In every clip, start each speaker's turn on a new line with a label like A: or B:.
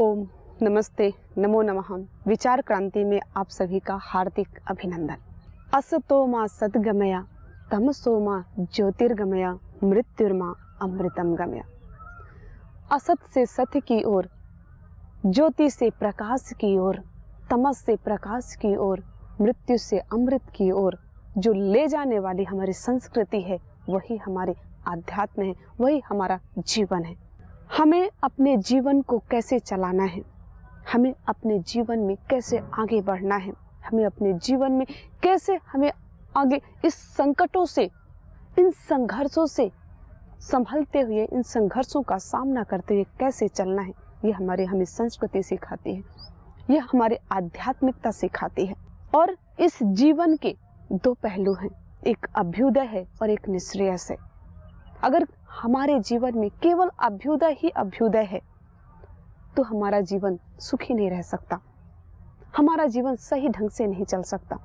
A: ओम नमस्ते नमो नमः। विचार क्रांति में आप सभी का हार्दिक अभिनंदन। असतो मा सद्गमया तमसो मा ज्योतिर्गमया मृत्युर्मा अमृतम गमया। असत से सत्य की ओर, ज्योति से प्रकाश की ओर, तमस से प्रकाश की ओर, मृत्यु से अमृत की ओर जो ले जाने वाली हमारी संस्कृति है, वही हमारे आध्यात्म है, वही हमारा जीवन है। हमें अपने जीवन को कैसे चलाना है, हमें अपने जीवन में कैसे आगे बढ़ना है, हमें अपने जीवन में कैसे हमें आगे इस संकटों से, इन संघर्षों से संभलते हुए, इन संघर्षों का सामना करते हुए कैसे चलना है, ये हमें संस्कृति सिखाती है, ये हमारे आध्यात्मिकता सिखाती है। और इस जीवन के दो पहलू हैं, एक अभ्युदय है और एक निःश्रेयस है। अगर हमारे जीवन में केवल अभ्युदय ही अभ्युदय है तो हमारा जीवन सुखी नहीं रह सकता, हमारा जीवन सही ढंग से नहीं चल सकता।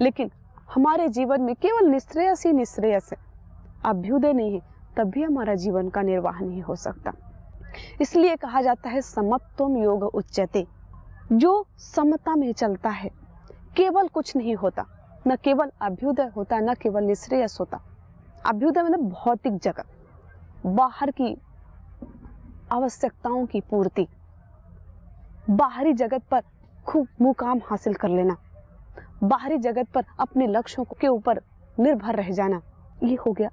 A: लेकिन हमारे जीवन में केवल निःश्रेयस ही निःश्रेयस है, अभ्युदय नहीं है, तब भी हमारा जीवन का निर्वाह नहीं हो सकता। इसलिए कहा जाता है समत्वम योग उच्यते। जो समता में चलता है, केवल कुछ नहीं होता, न केवल अभ्युदय होता, न केवल निःश्रेयस होता। अभ्युदय मतलब भौतिक जगत, बाहर की आवश्यकताओं की पूर्ति, बाहरी जगत पर खूब मुकाम हासिल कर लेना, बाहरी जगत पर अपने लक्ष्यों के ऊपर निर्भर रह जाना, ये हो गया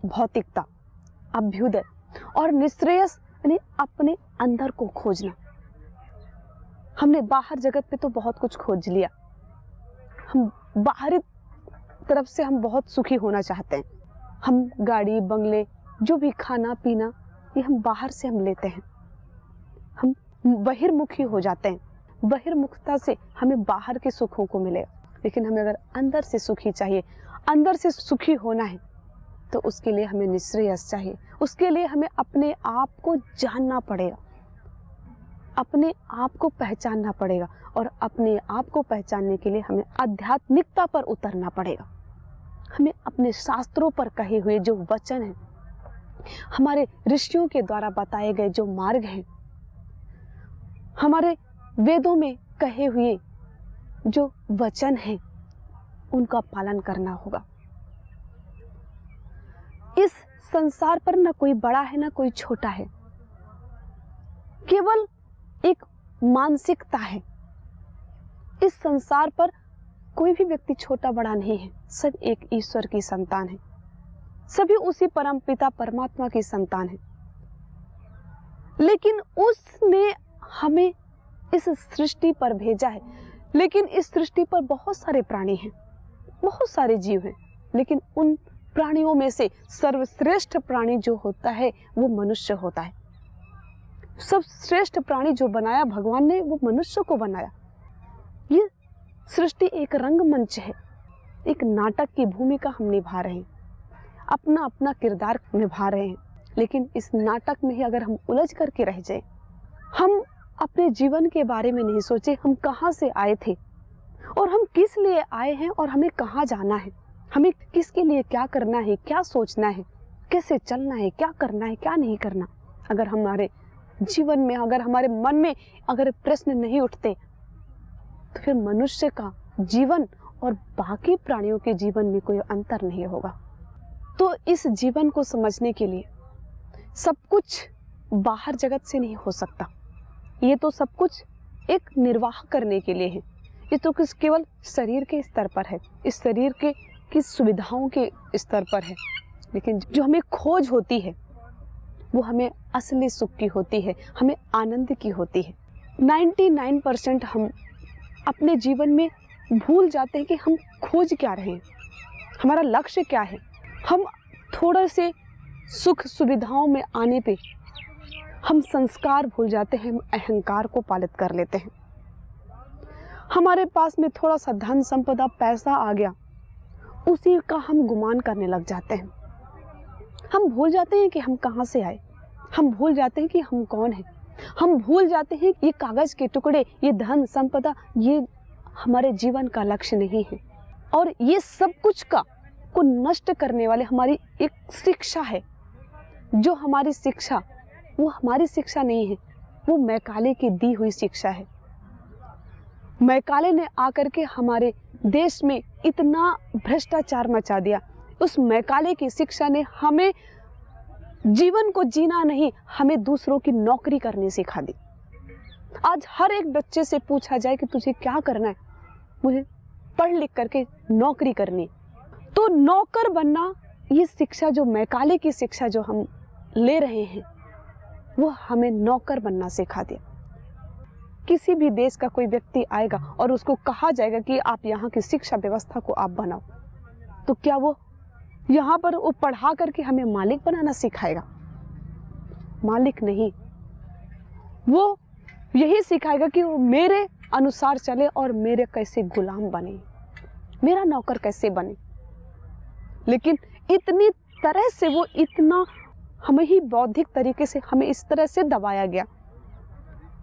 A: भौतिकता, अभ्युदय। और निःश्रेयस यानी अपने अंदर को खोजना। हमने बाहर जगत पे तो बहुत कुछ खोज लिया, हम बाहरी तरफ से हम बहुत सुखी होना चाहते हैं, हम गाड़ी बंगले जो भी खाना पीना ये हम बाहर से हम लेते हैं, हम बहिर्मुखी हो जाते हैं। बहिर्मुखता से हमें बाहर के सुखों को मिलेगा, लेकिन हमें अगर अंदर से सुखी चाहिए, अंदर से सुखी होना है, तो उसके लिए हमें निःश्रेयस चाहिए। उसके लिए हमें अपने आप को जानना पड़ेगा, अपने आप को पहचानना पड़ेगा, और अपने आप को पहचानने के लिए हमें आध्यात्मिकता पर उतरना पड़ेगा। हमें अपने शास्त्रों पर कहे हुए जो वचन हैं, हमारे ऋषियों के द्वारा बताए गए जो मार्ग हैं, हमारे वेदों में कहे हुए जो वचन हैं, उनका पालन करना होगा। इस संसार पर ना कोई बड़ा है ना कोई छोटा है, केवल एक मानसिकता है। इस संसार पर कोई भी व्यक्ति छोटा बड़ा नहीं है, सब एक ईश्वर की संतान है, सभी उसी परम पिता परमात्मा की संतान है। लेकिन उसने हमें इस सृष्टि पर भेजा है, लेकिन इस सृष्टि पर बहुत सारे प्राणी हैं, बहुत सारे जीव हैं, लेकिन उन प्राणियों में से सर्वश्रेष्ठ प्राणी जो होता है वो मनुष्य होता है। सब श्रेष्ठ प्राणी जो बनाया भगवान ने, वो मनुष्य को बनाया। ये सृष्टि एक रंगमंच है, एक नाटक की भूमिका हम निभा रहे हैं, अपना अपना किरदार निभा रहे हैं। लेकिन इस नाटक में ही अगर हम उलझ करके रह जाए, हम अपने जीवन के बारे में नहीं सोचे, हम कहाँ से आए थे और हम किस लिए आए हैं और हमें कहाँ जाना है, हमें किसके लिए क्या करना है, क्या सोचना है, कैसे चलना है, क्या करना है, क्या नहीं करना, अगर हमारे जीवन में, अगर हमारे मन में अगर प्रश्न नहीं उठते, तो फिर मनुष्य का जीवन और बाकी प्राणियों के जीवन में कोई अंतर नहीं होगा। तो इस जीवन को समझने के लिए सब कुछ बाहर जगत से नहीं हो सकता। ये तो सब कुछ एक निर्वाह करने के लिए है, ये तो केवल शरीर के स्तर पर है, इस शरीर के की सुविधाओं के स्तर पर है। लेकिन जो हमें खोज होती है वो हमें असली सुख की होती है, हमें आनंद की होती है। 99% हम अपने जीवन में भूल जाते हैं कि हम खोज क्या रहे हैं, हमारा लक्ष्य क्या है। हम थोड़े से सुख सुविधाओं में आने पे हम संस्कार भूल जाते हैं, हम अहंकार को पालित कर लेते हैं। हमारे पास में थोड़ा सा धन संपदा पैसा आ गया, उसी का हम गुमान करने लग जाते हैं। हम भूल जाते हैं कि हम कहाँ से आए, हम भूल जाते हैं कि हम कौन हैं, हम भूल जाते हैं कि ये कागज के टुकड़े, ये धन संपदा, ये हमारे जीवन का लक्ष्य नहीं है। और ये सब कुछ को नष्ट करने वाले हमारी एक शिक्षा है, जो हमारी शिक्षा वो हमारी शिक्षा नहीं है, वो मैकाले की दी हुई शिक्षा है। मैकाले ने आकर के हमारे देश में इतना भ्रष्टाचार मचा दिया। उस मैकाले की शिक्षा ने हमें जीवन को जीना नहीं, हमें दूसरों की नौकरी करनी सिखा दी। आज हर एक बच्चे से पूछा जाए कि तुझे क्या करना है, मुझे पढ़ लिख करके नौकरी करनी। तो नौकर बनना, ये शिक्षा जो मैकाले की शिक्षा जो हम ले रहे हैं, वो हमें नौकर बनना सिखा दिया। किसी भी देश का कोई व्यक्ति आएगा और उसको कहा जाएगा कि आप यहाँ की शिक्षा व्यवस्था को आप बनाओ, तो क्या वो यहाँ पर वो पढ़ा करके हमें मालिक बनाना सिखाएगा? मालिक नहीं, वो यही सिखाएगा कि वो मेरे अनुसार चले और मेरे कैसे गुलाम बने, मेरा नौकर कैसे बने। लेकिन इतनी तरह से वो इतना हमें ही बौद्धिक तरीके से हमें इस तरह से दबाया गया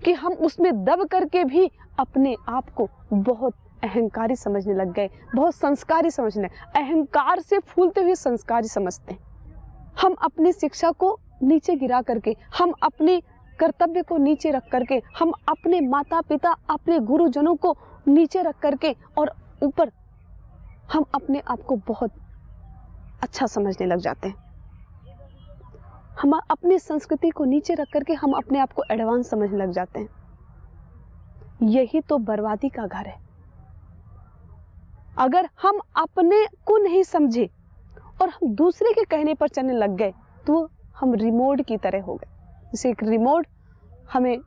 A: कि हम उसमें दब करके भी अपने आप को बहुत अहंकारी समझने लग गए, बहुत संस्कारी समझने। अहंकार से फूलते हुए संस्कारी समझते हैं। हम अपनी शिक्षा को नीचे गिरा करके, हम अपने कर्तव्य को नीचे रख करके, हम अपने माता पिता, अपने गुरुजनों को नीचे रख करके और ऊपर हम अपने आप को बहुत अच्छा समझने लग जाते हैं। हम अपनी संस्कृति को नीचे रख करके हम अपने आप को एडवांस समझने लग जाते हैं। यही तो बर्बादी का घर है। अगर हम अपने को नहीं समझे और हम दूसरे के कहने पर चलने लग गए तो हम रिमोट की तरह हो गए। जैसे एक रिमोट हमें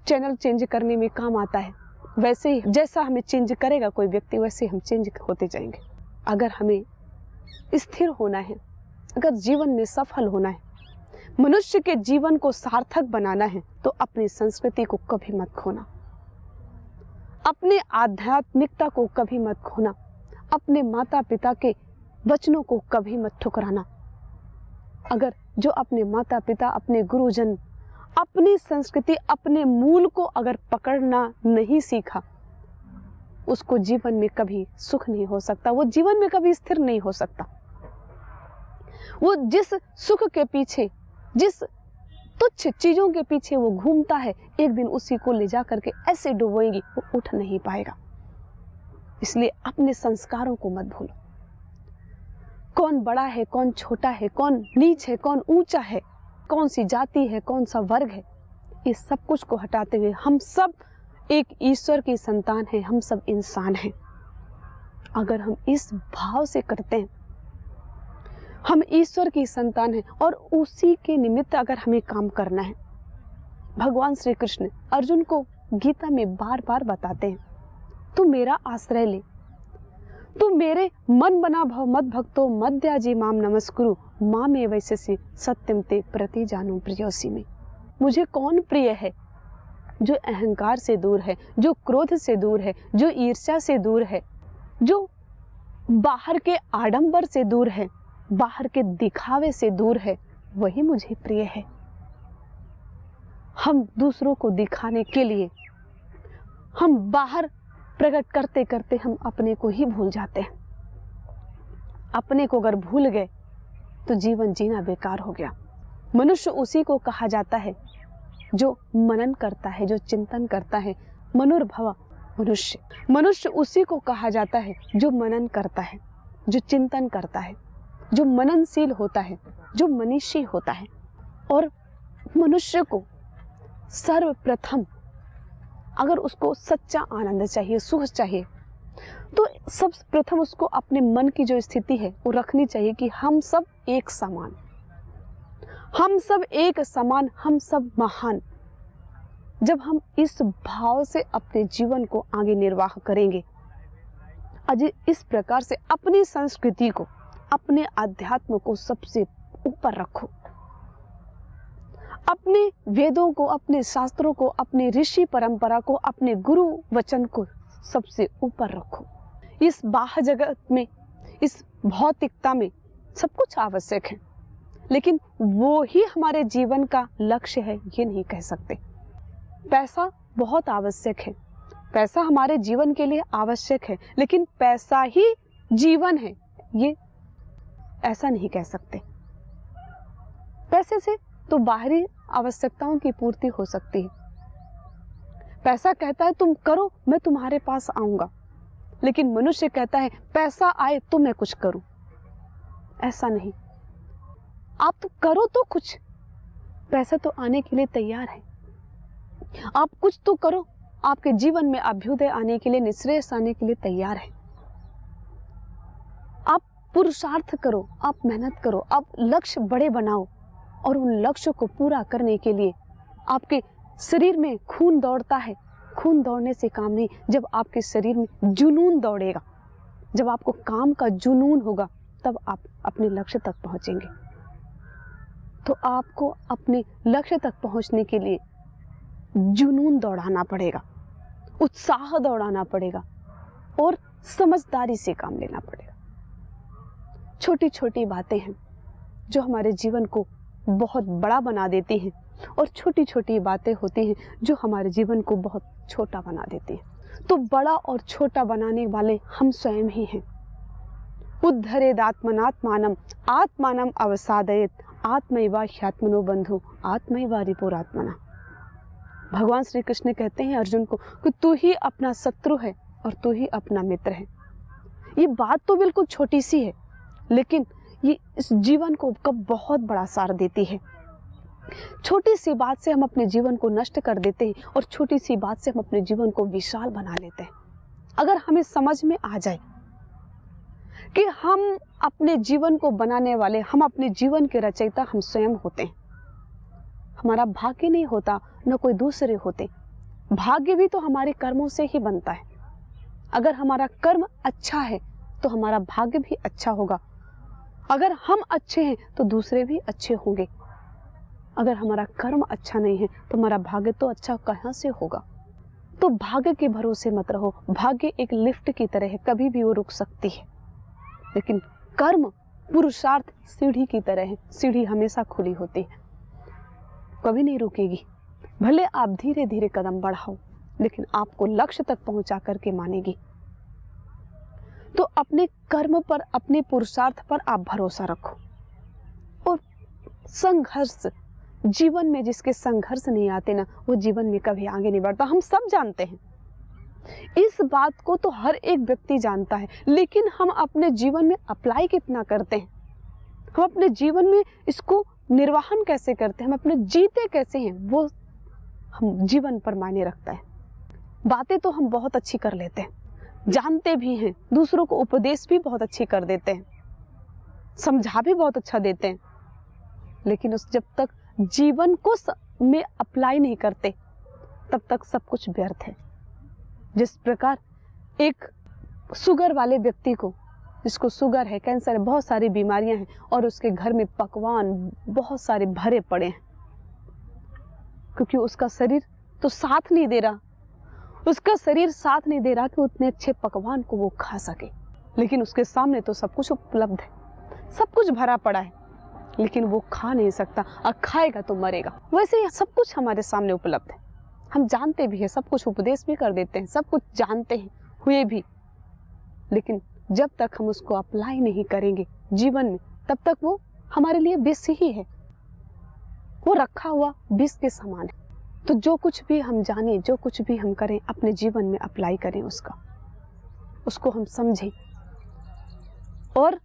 A: चैनल चेंज करने में काम आता है, वैसे ही जैसा हमें चेंज करेगा कोई व्यक्ति, वैसे हम चेंज होते जाएंगे। अगर हमें स्थिर होना है, अगर जीवन में सफल होना है, मनुष्य के जीवन को सार्थक बनाना है, तो अपनी संस्कृति को कभी मत खोना, अपने आध्यात्मिकता को कभी मत खोना, अपने माता पिता के वचनों को कभी मत ठुकराना। अगर जो अपने माता पिता, अपने गुरुजन, अपनी संस्कृति, अपने मूल को अगर पकड़ना नहीं सीखा, उसको जीवन में कभी सुख नहीं हो सकता, वो जीवन में कभी स्थिर नहीं हो सकता। वो जिस सुख के पीछे, जिस तुच्छ चीजों के पीछे वो घूमता है, एक दिन उसी को ले जा करके ऐसे डुबोएगी वो उठ नहीं पाएगा। इसलिए अपने संस्कारों को मत भूलो। कौन बड़ा है, कौन छोटा है, कौन नीच है, कौन ऊंचा है, कौन सी जाति है, कौन सा वर्ग है, इस सब कुछ को हटाते हुए हम सब एक ईश्वर की संतान हैं, हम सब इंसान हैं। अगर हम इस भाव से करते हैं, हम ईश्वर की संतान हैं और उसी के निमित्त अगर हमें काम करना है। भगवान श्री कृष्ण अर्जुन को गीता में बार बार बताते हैं, तू मेरा आश्रय ले, तू मेरे मन बना भव मद भक्तो मद्याजी माम नमस्कुरु माम एवैसे सत्यम ते प्रति जानू प्रियोसी में। मुझे कौन प्रिय है? जो अहंकार से दूर है, जो क्रोध से दूर है, जो ईर्ष्या से दूर है, जो बाहर के आडंबर से दूर है, बाहर के दिखावे से दूर है, वही मुझे प्रिय है। हम दूसरों को दिखाने के लिए, हम बाहर प्रकट करते करते हम अपने को ही भूल जाते हैं। अपने को अगर भूल गए तो जीवन जीना बेकार हो गया। मनुष्य उसी को कहा जाता है जो मनन करता है, जो चिंतन करता है। मनुर्भव मनुष्य, मनुष्य उसी को कहा जाता है जो मनन करता है, जो चिंतन करता है, जो मननशील होता है, जो मनीषी होता है। और मनुष्य को सर्वप्रथम अगर उसको सच्चा आनंद चाहिए, सुख चाहिए, तो सबसे प्रथम उसको अपने मन की जो स्थिति है वो रखनी चाहिए कि हम सब एक समान, हम सब एक समान, हम सब महान। जब हम इस भाव से अपने जीवन को आगे निर्वाह करेंगे, आज इस प्रकार से अपनी संस्कृति को, अपने अध्यात्म को सबसे ऊपर रखो, अपने वेदों को, अपने शास्त्रों को, अपने ऋषि परंपरा को, अपने गुरु वचन को सबसे ऊपर रखो। इस बाह्य जगत में, इस भौतिकता में सब कुछ आवश्यक है, लेकिन वो ही हमारे जीवन का लक्ष्य है ये नहीं कह सकते। पैसा बहुत आवश्यक है, पैसा हमारे जीवन के लिए आवश्यक है, लेकिन पैसा ही जीवन है ये ऐसा नहीं कह सकते। पैसे से तो बाहरी आवश्यकताओं की पूर्ति हो सकती है। पैसा कहता है तुम करो, मैं तुम्हारे पास आऊंगा, लेकिन मनुष्य कहता है पैसा आए तो मैं कुछ करूं। ऐसा नहीं, आप तो करो तो कुछ, पैसा तो आने के लिए तैयार है। आप कुछ तो करो, आपके जीवन में अभ्युदय आने के लिए, निश्रेयस आने के लिए तैयार है। आप पुरुषार्थ करो, आप मेहनत करो, आप लक्ष्य बड़े बनाओ, और उन लक्ष्यों को पूरा करने के लिए आपके शरीर में खून दौड़ता है। खून दौड़ने से काम नहीं, जब आपके शरीर में जुनून दौड़ेगा, जब आपको काम का जुनून होगा, तब आप अपने लक्ष्य तक पहुंचेंगे। तो आपको अपने लक्ष्य तक पहुंचने के लिए जुनून दौड़ाना पड़ेगा, उत्साह दौड़ाना पड़ेगा और समझदारी से काम लेना पड़ेगा। छोटी छोटी बातें हैं जो हमारे जीवन को बहुत बड़ा बना देती हैं, और छोटी छोटी बातें होती हैं जो हमारे जीवन को बहुत छोटा बना देती हैं। तो बड़ा और छोटा बनाने वाले हम स्वयं ही हैं। उद्धरेदात्मनात्मानम आत्मानम अवसादयेत आत्मैवा ह्यात्मनो बंधु आत्मैवा रिपुरात्मना। भगवान श्री कृष्ण कहते हैं अर्जुन को कि तू ही अपना शत्रु है और तू ही अपना मित्र है। ये बात तो बिल्कुल छोटी सी है, लेकिन ये इस जीवन को बहुत बड़ा सार देती है। छोटी सी बात से हम अपने जीवन को नष्ट कर देते हैं, और छोटी सी बात से हम अपने जीवन को विशाल बना लेते हैं। अगर हमें समझ में आ जाए कि हम अपने जीवन को बनाने वाले, हम अपने जीवन के रचयिता हम स्वयं होते हैं। हमारा भाग्य नहीं होता, न कोई दूसरे होते। भाग्य भी तो हमारे कर्मों से ही बनता है। अगर हमारा कर्म अच्छा है तो हमारा भाग्य भी अच्छा होगा। अगर हम अच्छे हैं तो दूसरे भी अच्छे होंगे। अगर हमारा कर्म अच्छा नहीं है तो हमारा भाग्य तो अच्छा कहाँ से होगा। तो भाग्य के भरोसे मत रहो। भाग्य एक लिफ्ट की तरह है, कभी भी वो रुक सकती है, लेकिन कर्म पुरुषार्थ सीढ़ी की तरह है। सीढ़ी हमेशा खुली होती है, कभी नहीं रुकेगी। भले आप धीरे धीरे कदम बढ़ाओ, लेकिन आपको लक्ष्य तक पहुंचा करके मानेगी। तो अपने कर्म पर, अपने पुरुषार्थ पर आप भरोसा रखो। और संघर्ष, जीवन में जिसके संघर्ष नहीं आते ना, वो जीवन में कभी आगे नहीं बढ़ता। हम सब जानते हैं इस बात को, तो हर एक व्यक्ति जानता है, लेकिन हम अपने जीवन में अप्लाई कितना करते हैं, हम अपने जीवन में इसको निर्वाहन कैसे करते हैं, हम अपने जीते कैसे हैं, वो हम जीवन पर मायने रखता है। बातें तो हम बहुत अच्छी कर लेते हैं, जानते भी हैं, दूसरों को उपदेश भी बहुत अच्छी कर देते हैं, समझा भी बहुत अच्छा देते हैं, लेकिन उस जब तक जीवन को में अप्लाई नहीं करते तब तक सब कुछ व्यर्थ है। जिस प्रकार एक शुगर वाले व्यक्ति को, जिसको शुगर है, कैंसर है, बहुत सारी बीमारियां हैं, और उसके घर में पकवान बहुत सारे भरे पड़े हैं, क्योंकि उसका शरीर तो साथ नहीं दे रहा, उसका शरीर साथ नहीं दे रहा कि उतने अच्छे पकवान को वो खा सके। लेकिन उसके सामने तो सब कुछ उपलब्ध है, सब कुछ भरा पड़ा है, लेकिन वो खा नहीं सकता, और खाएगा तो मरेगा। वैसे ही सब कुछ हमारे सामने उपलब्ध है, हम जानते भी हैं, सब कुछ उपदेश भी कर देते हैं, सब कुछ जानते हैं, हुए भी, लेकिन जब तक हम उसको अप्लाई नहीं करेंगे जीवन में, तब तक वो हमारे लिए विष ही है, वो रखा हुआ विष के समान है। तो जो कुछ भी हम जाने, जो कुछ भी हम करें, अपने जीवन में अप्लाई करें, उसको हम समझें, और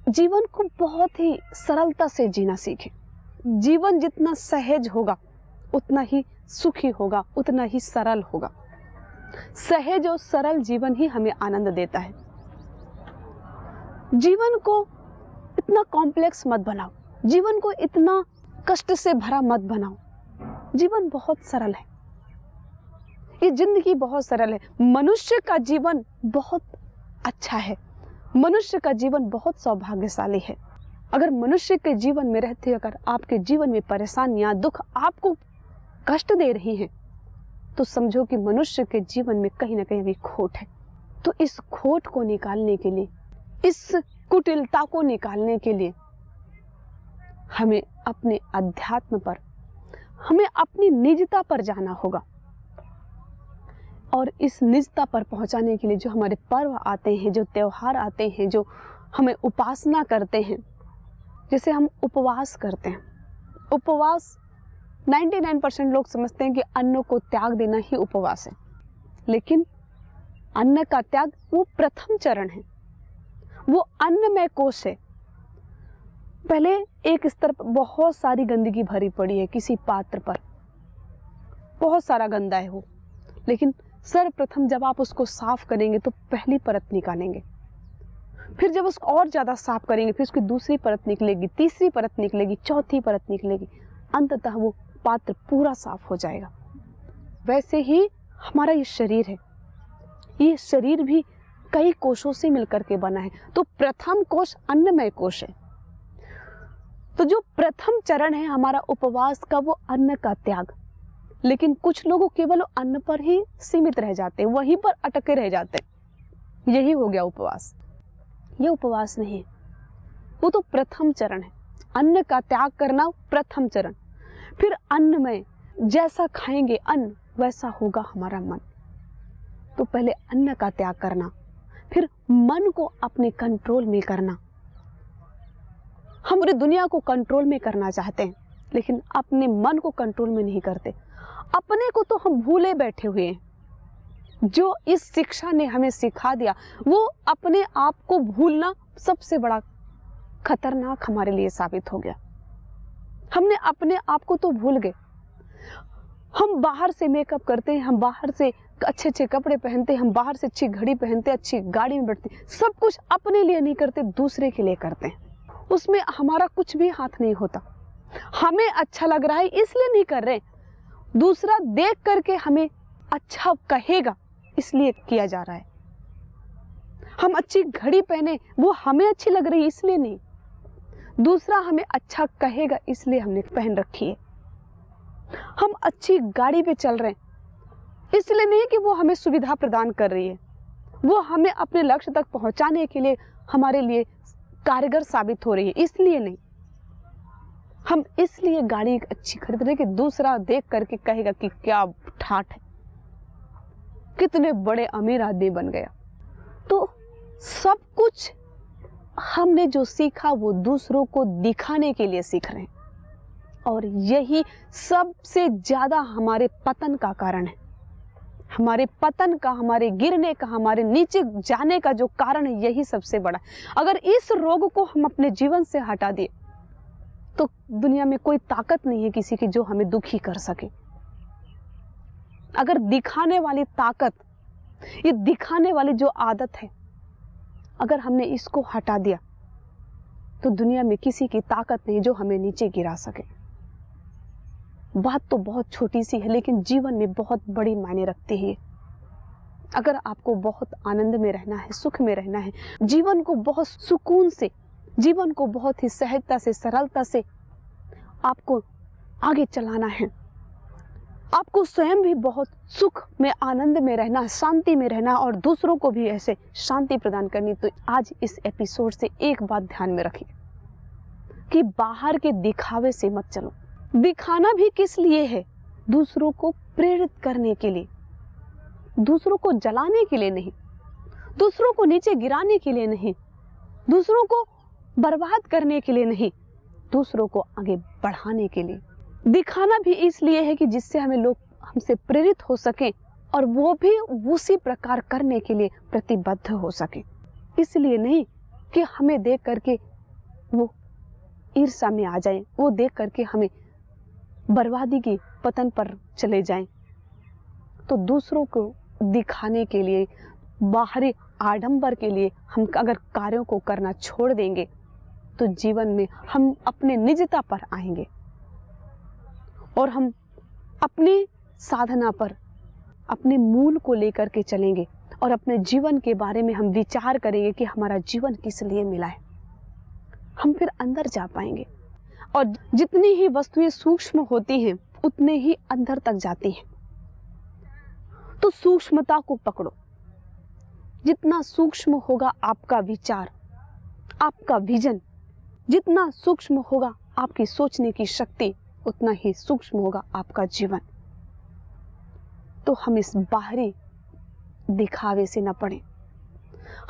A: जीवन को बहुत ही सरलता से जीना सीखें। जीवन जितना सहज होगा उतना ही सुखी होगा, उतना ही सरल होगा। सहज और सरल जीवन ही हमें आनंद देता है। जीवन को इतना कॉम्प्लेक्स मत बनाओ, जीवन को इतना कष्ट से भरा मत बनाओ। जीवन बहुत सरल है, ये जिंदगी बहुत सरल है। मनुष्य का जीवन बहुत अच्छा है, मनुष्य का जीवन बहुत सौभाग्यशाली है। अगर मनुष्य के जीवन में रहते, अगर आपके जीवन में परेशानियां, दुख आपको कष्ट दे रही हैं, तो समझो कि मनुष्य के जीवन में कहीं ना कहीं अभी खोट है। तो इस खोट को निकालने के लिए, इस कुटिलता को निकालने के लिए हमें अपने अध्यात्म पर, हमें अपनी निजता पर जाना होगा। और इस निजता पर पहुंचाने के लिए जो हमारे पर्व आते हैं, जो त्योहार आते हैं, जो हमें उपासना करते हैं, जैसे हम उपवास करते हैं। उपवास 99% लोग समझते हैं कि अन्न को त्याग देना ही उपवास है, लेकिन अन्न का त्याग वो प्रथम चरण है, वो अन्नमय कोश है। पहले एक स्तर पर बहुत सारी गंदगी भरी पड़ी है किसी पात्र पर, बहुत सारा गंदा है वो, लेकिन सर्वप्रथम जब आप उसको साफ करेंगे तो पहली परत निकालेंगे, फिर जब उसको और ज़्यादा साफ करेंगे फिर उसकी दूसरी परत निकलेगी, तीसरी परत निकलेगी, चौथी परत निकलेगी, अंततः वो पात्र पूरा साफ हो जाएगा। वैसे ही हमारा ये शरीर है, ये शरीर भी कई कोशों से मिलकर के बना है। तो प्रथम कोश अन्नमय कोश है। तो जो प्रथम चरण है हमारा उपवास का, वो अन्न का त्याग। लेकिन कुछ लोग केवल अन्न पर ही सीमित रह जाते हैं, वहीं पर अटके रह जाते हैं, यही हो गया उपवास। ये उपवास नहीं है, वो तो प्रथम चरण है। अन्न का त्याग करना प्रथम चरण। फिर अन्न में जैसा खाएंगे अन्न वैसा होगा हमारा मन। तो पहले अन्न का त्याग करना, फिर मन को अपने कंट्रोल में करना। हम पूरी दुनिया को कंट्रोल में करना चाहते हैं, लेकिन अपने मन को कंट्रोल में नहीं करते। अपने को तो हम भूले बैठे हुए हैं। जो इस शिक्षा ने हमें सिखा दिया, वो अपने आप को भूलना सबसे बड़ा खतरनाक हमारे लिए साबित हो गया। हमने अपने आप को तो भूल गए। हम बाहर से मेकअप करते हैं, हम बाहर से अच्छे अच्छे कपड़े पहनते हैं, हम बाहर से अच्छी घड़ी पहनते हैं, अच्छी गाड़ी में बैठते हैं, सब कुछ अपने लिए नहीं करते, दूसरे के लिए करते हैं। उसमें हमारा कुछ भी हाथ नहीं होता। हमें अच्छा लग रहा है इसलिए नहीं कर रहे, दूसरा देख करके हमें अच्छा कहेगा इसलिए किया जा रहा है। हम अच्छी घड़ी पहने, वो हमें अच्छी लग रही है इसलिए नहीं, दूसरा हमें अच्छा कहेगा इसलिए हमने पहन रखी है। हम अच्छी गाड़ी पे चल रहे हैं इसलिए नहीं कि वो हमें सुविधा प्रदान कर रही है, वो हमें अपने लक्ष्य तक पहुंचाने के लिए हमारे लिए कारगर साबित हो रही है, इसलिए नहीं। हम इसलिए गाड़ी अच्छी खरीद रहे कि दूसरा देख करके कहेगा कि क्या ठाठ है, कितने बड़े अमीर आदमी बन गया। तो सब कुछ हमने जो सीखा वो दूसरों को दिखाने के लिए सीख रहे हैं, और यही सबसे ज्यादा हमारे पतन का कारण है। हमारे पतन का, हमारे गिरने का, हमारे नीचे जाने का जो कारण है, यही सबसे बड़ा है। अगर इस रोग को हम अपने जीवन से हटा दिए तो दुनिया में कोई ताकत नहीं है किसी की जो हमें दुखी कर सके। अगर दिखाने वाली ताकत, ये दिखाने वाली जो आदत है, अगर हमने इसको हटा दिया तो दुनिया में किसी की ताकत नहीं जो हमें नीचे गिरा सके। बात तो बहुत छोटी सी है, लेकिन जीवन में बहुत बड़ी मायने रखती है। अगर आपको बहुत आनंद में रहना है, सुख में रहना है, जीवन को बहुत सुकून से, जीवन को बहुत ही सहजता से, सरलता से आपको आगे चलाना है, आपको स्वयं भी बहुत सुख में, आनंद में रहना, शांति में रहना, और दूसरों को भी ऐसे शांति प्रदान करनी, तो आज इस एपिसोड से एक बात ध्यान में रखिए कि बाहर के दिखावे से मत चलो। दिखाना भी किस लिए है? दूसरों को प्रेरित करने के लिए, दूसरों को जलाने के लिए नहीं, दूसरों को नीचे गिराने के लिए नहीं, दूसरों को बर्बाद करने के लिए नहीं, दूसरों को आगे बढ़ाने के लिए। दिखाना भी इसलिए है कि जिससे हमें लोग हमसे प्रेरित हो सके और वो भी उसी प्रकार करने के लिए प्रतिबद्ध हो सके। इसलिए नहीं कि हमें देख करके वो ईर्ष्या में आ जाए, वो देख करके हमें बर्बादी की पतन पर चले जाएं। तो दूसरों को दिखाने के लिए, बाहरी आडंबर के लिए हम अगर कार्यों को करना छोड़ देंगे तो जीवन में हम अपने निजता पर आएंगे और हम अपनी साधना पर, अपने मूल को लेकर के चलेंगे और अपने जीवन के बारे में हम विचार करेंगे कि हमारा जीवन किस लिए मिला है। हम फिर अंदर जा पाएंगे, और जितनी ही वस्तुएं सूक्ष्म होती हैं उतने ही अंदर तक जाती हैं। तो सूक्ष्मता को पकड़ो। जितना सूक्ष्म होगा आपका विचार, आपका विजन, जितना सूक्ष्म होगा आपकी सोचने की शक्ति, उतना ही सूक्ष्म होगा आपका जीवन। तो हम इस बाहरी दिखावे से न पड़े,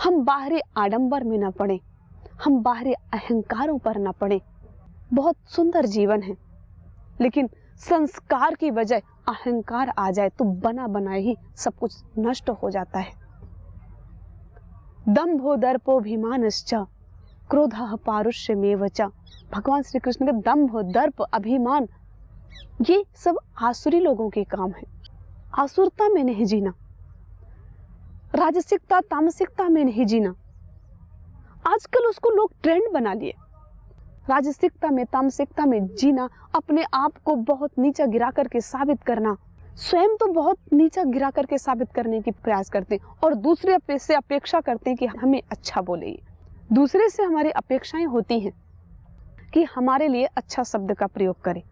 A: हम बाहरी आडंबर में न पड़े, हम बाहरी अहंकारों पर न पड़े। बहुत सुंदर जीवन है, लेकिन संस्कार की बजाय अहंकार आ जाए तो बना बनाए ही सब कुछ नष्ट हो जाता है। दंभो दर्पोभिमानश्च क्रोधः पारुष्यमेव च। भगवान श्री कृष्ण के दंभ, दर्प, अभिमान ये सब आसुरी लोगों के काम है। आसुरता में नहीं जीना, राजसिकता तामसिकता में नहीं जीना। आजकल उसको लोग ट्रेंड बना लिए। राजसिकता में तामसिकता में जीना, अपने आप को बहुत नीचा गिरा करके साबित करना, स्वयं तो बहुत नीचा गिरा करके साबित करने की प्रयास करते हैं और दूसरे से अपेक्षा करते हैं कि हमें अच्छा बोले। दूसरे से हमारी अपेक्षाएं होती हैं कि हमारे लिए अच्छा शब्द का प्रयोग करे,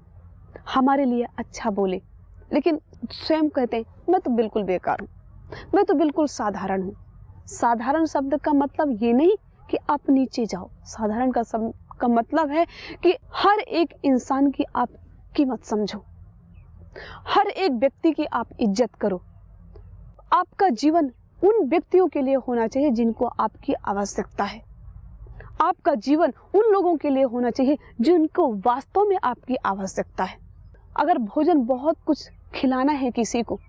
A: हमारे लिए अच्छा बोले, लेकिन स्वयं कहते हैं मैं तो बिल्कुल बेकार हूँ, मैं तो बिल्कुल साधारण हूँ। साधारण शब्द का मतलब ये नहीं कि आप नीचे जाओ। साधारण का मतलब है कि हर एक इंसान की आप कीमत समझो, हर एक व्यक्ति की आप इज्जत करो। आपका जीवन उन व्यक्तियों के लिए होना चाहिए जिनको आपकी आवश्यकता है। आपका जीवन उन लोगों के लिए होना चाहिए जिनको वास्तव में आपकी आवश्यकता है। अगर भोजन बहुत कुछ खिलाना है किसी को,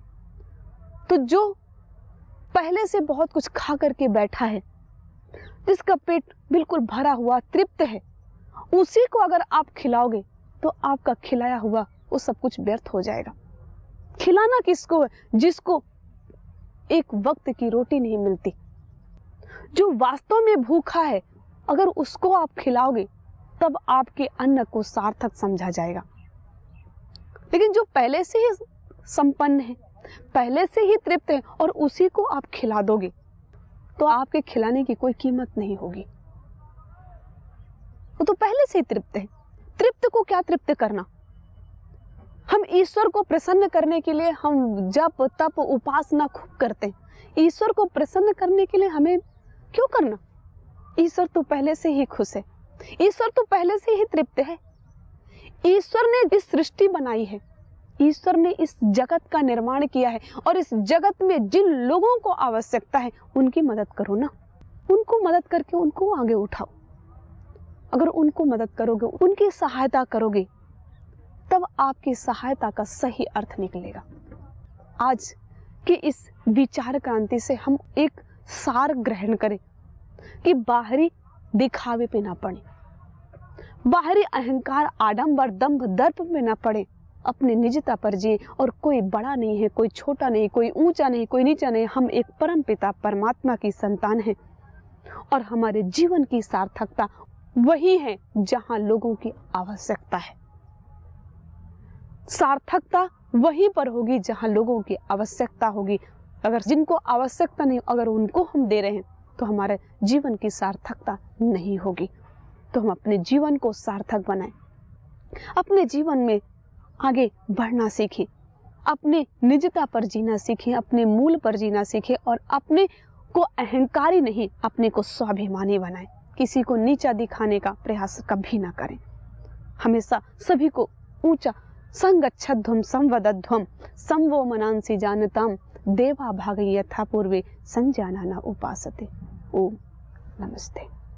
A: तो जो पहले से बहुत कुछ खा करके बैठा है, जिसका पेट बिल्कुल भरा हुआ तृप्त है, उसी को अगर आप खिलाओगे तो आपका खिलाया हुआ वो सब कुछ व्यर्थ हो जाएगा। खिलाना किसको है? जिसको एक वक्त की रोटी नहीं मिलती, जो वास्तव में भूखा है, अगर उसको आप खिलाओगे तब आपके अन्न को सार्थक समझा जाएगा। लेकिन जो पहले से ही संपन्न है, पहले से ही तृप्त है और उसी को आप खिला दोगे तो आपके खिलाने की कोई कीमत नहीं होगी। वो तो पहले से ही तृप्त है। तृप्त को क्या तृप्त करना? हम ईश्वर को प्रसन्न करने के लिए हम जप तप उपासना खूब करते हैं। ईश्वर को प्रसन्न करने के लिए हमें क्यों करना? ईश्वर तो पहले से ही खुश है, ईश्वर तो पहले से ही तृप्त है। ईश्वर ने जिस सृष्टि बनाई है, ईश्वर ने इस जगत का निर्माण किया है और इस जगत में जिन लोगों को आवश्यकता है उनकी मदद करो ना। उनको मदद करके उनको आगे उठाओ। अगर उनको मदद करोगे, उनकी सहायता करोगे, तब आपकी सहायता का सही अर्थ निकलेगा। आज की इस विचार क्रांति से हम एक सार ग्रहण करें कि बाहरी दिखावे पे ना पड़े, बाहरी अहंकार आडंबर दंभ दर्प में ना पड़े, अपने निजता पर जिए। और कोई बड़ा नहीं है, कोई छोटा नहीं, कोई ऊंचा नहीं, कोई नीचा नहीं। हम एक परम पिता परमात्मा की संतान हैं और हमारे जीवन की सार्थकता वही है जहां लोगों की आवश्यकता है। सार्थकता वहीं पर होगी जहां लोगों की आवश्यकता होगी। अगर जिनको आवश्यकता नहीं, अगर उनको हम दे रहे हैं तो हमारे जीवन की सार्थकता नहीं होगी। तो हम अपने जीवन को सार्थक बनाएं, अपने जीवन में आगे बढ़ना सीखें, अपने निजता पर जीना सीखें, अपने मूल पर जीना सीखें और अपने को अहंकारी नहीं, अपने को स्वाभिमानी बनाएं। किसी को नीचा दिखाने का प्रयास कभी ना करें। हमेशा सभी को ऊंचा संगच्छध्वम संवदध्वम संवो मनांसि जानताम देवा भाग यथा पूर्वे संजाना न उपासते। ओम नमस्ते।